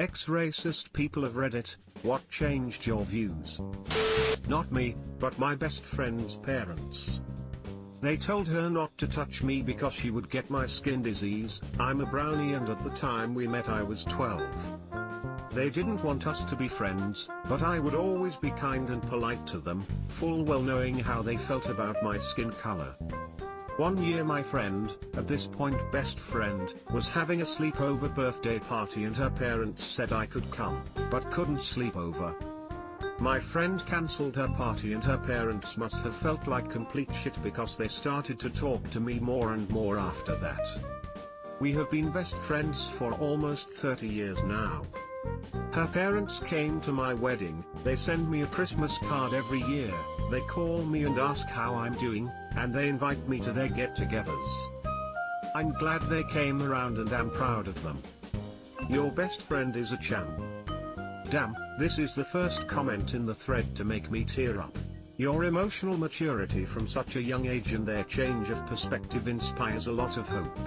Ex-racist people of Reddit, what changed your views? Not me, but my best friend's parents. They told her not to touch me because she would get my skin disease. I'm a brownie and at the time we met I was 12. They didn't want us to be friends, but I would always be kind and polite to them, full well knowing how they felt about my skin color. One year my friend, at this point best friend, was having a sleepover birthday party and her parents said I could come, but couldn't sleep over. My friend cancelled her party and her parents must have felt like complete shit because they started to talk to me more and more after that. We have been best friends for almost 30 years now. Her parents came to my wedding, they send me a Christmas card every year, they call me and ask how I'm doing, and they invite me to their get-togethers. I'm glad they came around and am proud of them. Your best friend is a champ. Damn, this is the first comment in the thread to make me tear up. Your emotional maturity from such a young age and their change of perspective inspires a lot of hope.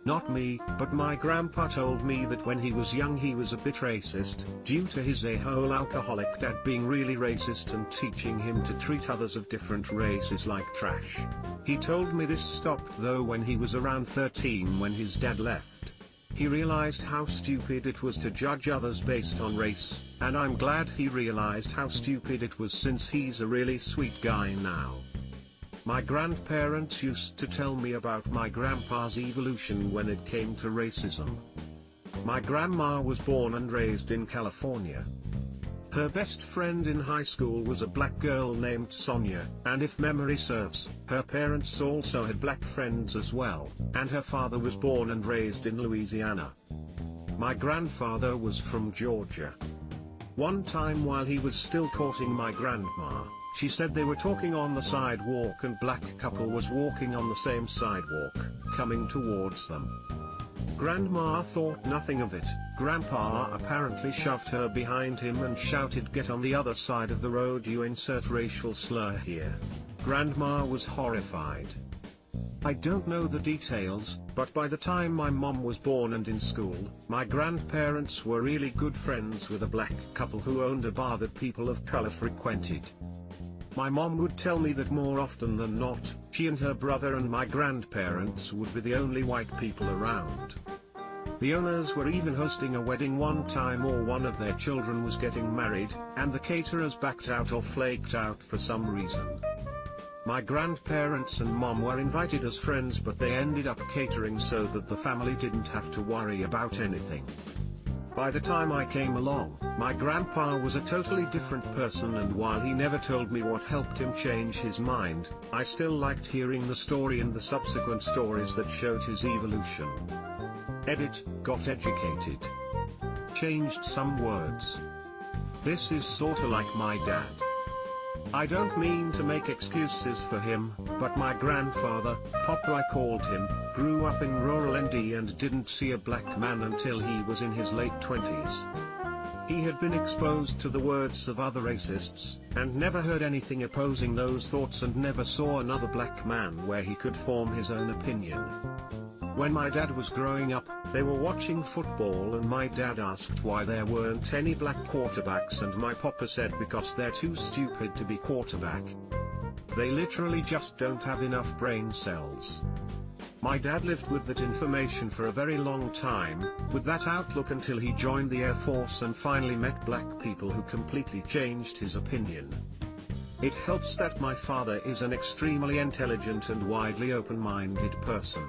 Not me, but my grandpa told me that when he was young he was a bit racist, due to his a-hole alcoholic dad being really racist and teaching him to treat others of different races like trash. He told me this stopped though when he was around 13 when his dad left. He realized how stupid it was to judge others based on race, and I'm glad he realized how stupid it was since he's a really sweet guy now. My grandparents used to tell me about my grandpa's evolution when it came to racism. My grandma was born and raised in California. Her best friend in high school was a black girl named Sonia, and if memory serves, her parents also had black friends as well, and her father was born and raised in Louisiana. My grandfather was from Georgia. One time while he was still courting my grandma, she said they were talking on the sidewalk and black couple was walking on the same sidewalk, coming towards them. Grandma thought nothing of it. Grandpa apparently shoved her behind him and shouted, "Get on the other side of the road, you insert racial slur here." Grandma was horrified. I don't know the details, but by the time my mom was born and in school, my grandparents were really good friends with a black couple who owned a bar that people of color frequented. My mom would tell me that more often than not, she and her brother and my grandparents would be the only white people around. The owners were even hosting a wedding one time, or one of their children was getting married, and the caterers backed out or flaked out for some reason. My grandparents and mom were invited as friends, but they ended up catering so that the family didn't have to worry about anything. By the time I came along, my grandpa was a totally different person, and while he never told me what helped him change his mind, I still liked hearing the story and the subsequent stories that showed his evolution. Edit, got educated. Changed some words. This is sorta like my dad. I don't mean to make excuses for him, but my grandfather, Pop I called him, grew up in rural ND and didn't see a black man until he was in his late 20s. He had been exposed to the words of other racists, and never heard anything opposing those thoughts, and never saw another black man where he could form his own opinion. When my dad was growing up, they were watching football and my dad asked why there weren't any black quarterbacks, and my papa said because they're too stupid to be quarterback. They literally just don't have enough brain cells. My dad lived with that information for a very long time, with that outlook, until he joined the Air Force and finally met black people who completely changed his opinion. It helps that my father is an extremely intelligent and widely open-minded person.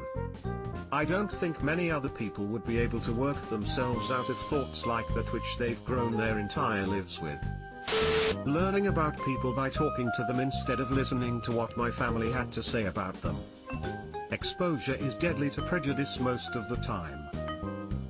I don't think many other people would be able to work themselves out of thoughts like that which they've grown their entire lives with. Learning about people by talking to them instead of listening to what my family had to say about them. Exposure is deadly to prejudice most of the time.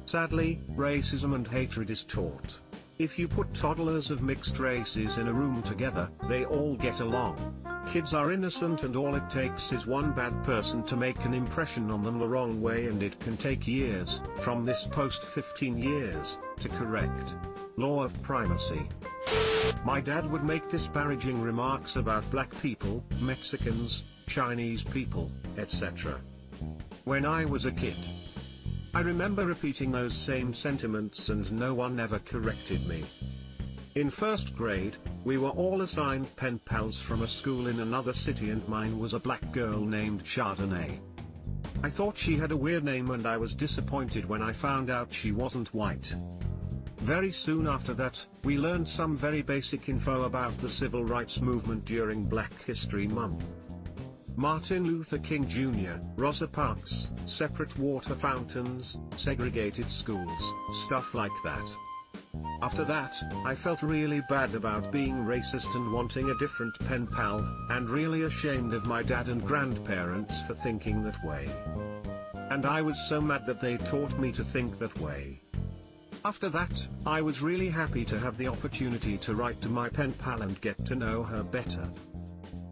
Sadly, racism and hatred is taught. If you put toddlers of mixed races in a room together, they all get along. Kids are innocent and all it takes is one bad person to make an impression on them the wrong way, and it can take years, from this post 15 years, to correct. Law of primacy. My dad would make disparaging remarks about black people, Mexicans, Chinese people, etc. when I was a kid. I remember repeating those same sentiments and no one ever corrected me. In first grade, we were all assigned pen pals from a school in another city and mine was a black girl named Chardonnay. I thought she had a weird name and I was disappointed when I found out she wasn't white. Very soon after that, we learned some very basic info about the civil rights movement during Black History Month. Martin Luther King Jr., Rosa Parks, separate water fountains, segregated schools, stuff like that. After that, I felt really bad about being racist and wanting a different pen pal, and really ashamed of my dad and grandparents for thinking that way. And I was so mad that they taught me to think that way. After that, I was really happy to have the opportunity to write to my pen pal and get to know her better.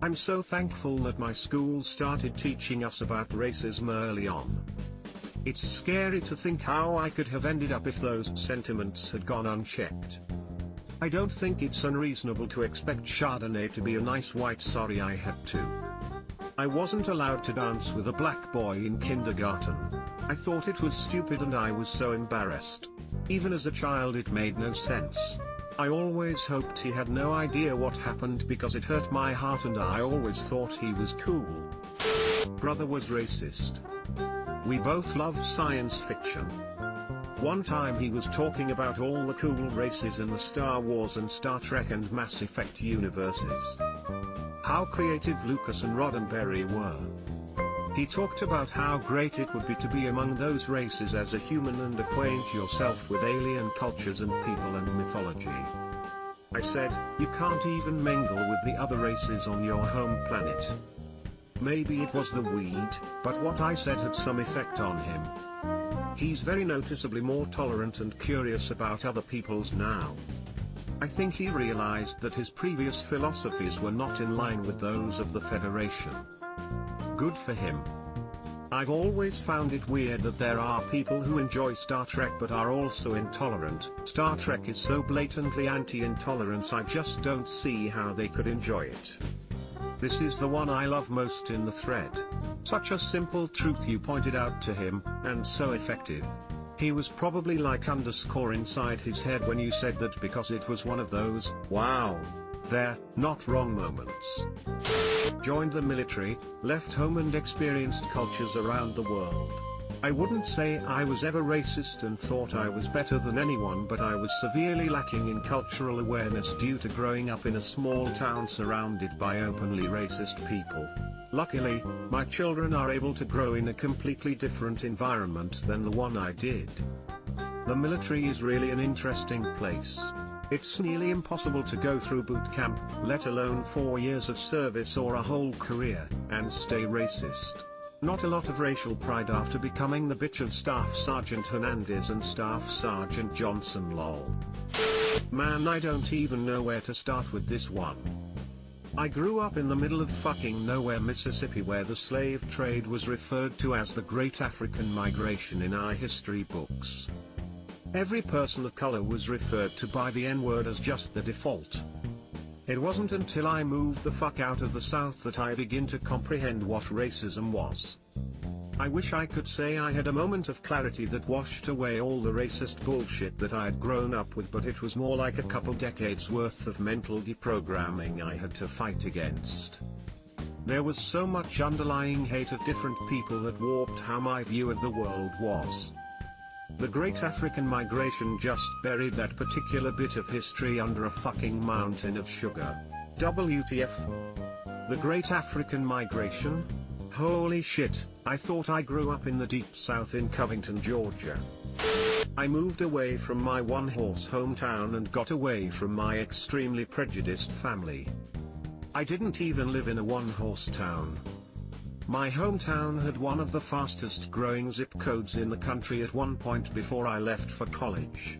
I'm so thankful that my school started teaching us about racism early on. It's scary to think how I could have ended up if those sentiments had gone unchecked. I don't think it's unreasonable to expect Chardonnay to be a nice white sorry I had to. I wasn't allowed to dance with a black boy in kindergarten. I thought it was stupid and I was so embarrassed. Even as a child it made no sense. I always hoped he had no idea what happened because it hurt my heart and I always thought he was cool. Brother was racist. We both loved science fiction. One time he was talking about all the cool races in the Star Wars and Star Trek and Mass Effect universes. How creative Lucas and Roddenberry were. He talked about how great it would be to be among those races as a human and acquaint yourself with alien cultures and people and mythology. I said, you can't even mingle with the other races on your home planet. Maybe it was the weed, but what I said had some effect on him. He's very noticeably more tolerant and curious about other peoples now. I think he realized that his previous philosophies were not in line with those of the Federation. Good for him. I've always found it weird that there are people who enjoy Star Trek but are also intolerant. Star Trek is so blatantly anti-intolerance I just don't see how they could enjoy it. This is the one I love most in the thread. Such a simple truth you pointed out to him, and so effective. He was probably like underscore inside his head when you said that because it was one of those, wow, they're not wrong moments. Joined the military, left home and experienced cultures around the world. I wouldn't say I was ever racist and thought I was better than anyone, but I was severely lacking in cultural awareness due to growing up in a small town surrounded by openly racist people. Luckily, my children are able to grow in a completely different environment than the one I did. The military is really an interesting place. It's nearly impossible to go through boot camp, let alone 4 years of service or a whole career, and stay racist. Not a lot of racial pride after becoming the bitch of Staff Sergeant Hernandez and Staff Sergeant Johnson lol. Man, I don't even know where to start with this one. I grew up in the middle of fucking nowhere, Mississippi, where the slave trade was referred to as the Great African Migration in our history books. Every person of color was referred to by the N-word as just the default. It wasn't until I moved the fuck out of the South that I began to comprehend what racism was. I wish I could say I had a moment of clarity that washed away all the racist bullshit that I had grown up with, but it was more like a couple decades worth of mental deprogramming I had to fight against. There was so much underlying hate of different people that warped how my view of the world was. The Great African Migration just buried that particular bit of history under a fucking mountain of sugar. WTF? The Great African Migration? Holy shit, I thought I grew up in the deep south in Covington, Georgia. I moved away from my one-horse hometown and got away from my extremely prejudiced family. I didn't even live in a one-horse town. My hometown had one of the fastest growing zip codes in the country at one point before I left for college.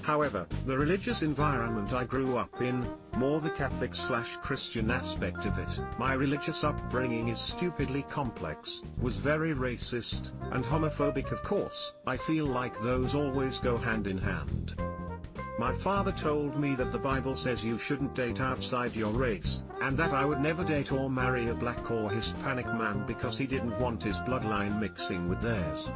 However, the religious environment I grew up in, more the Catholic/Christian aspect of it, my religious upbringing is stupidly complex, was very racist, and homophobic. Of course, I feel like those always go hand in hand. My father told me that the Bible says you shouldn't date outside your race, and that I would never date or marry a black or Hispanic man because he didn't want his bloodline mixing with theirs.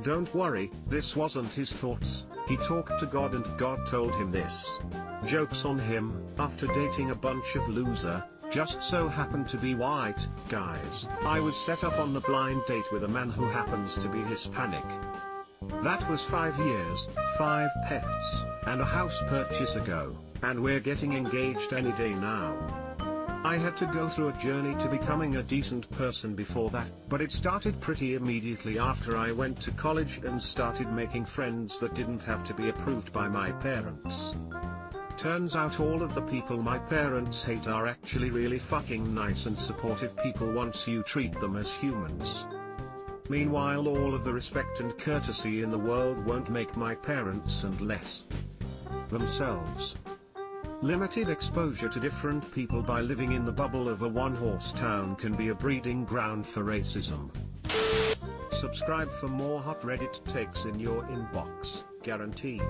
Don't worry, this wasn't his thoughts, he talked to God and God told him this. Joke's on him, after dating a bunch of loser, just so happened to be white, guys. I was set up on the blind date with a man who happens to be Hispanic. That was 5 years, 5 pets, and a house purchase ago, and we're getting engaged any day now. I had to go through a journey to becoming a decent person before that, but it started pretty immediately after I went to college and started making friends that didn't have to be approved by my parents. Turns out all of the people my parents hate are actually really fucking nice and supportive people once you treat them as humans. Meanwhile, all of the respect and courtesy in the world won't make my parents and less themselves. Limited exposure to different people by living in the bubble of a one-horse town can be a breeding ground for racism. Subscribe for more hot Reddit takes in your inbox, guaranteed.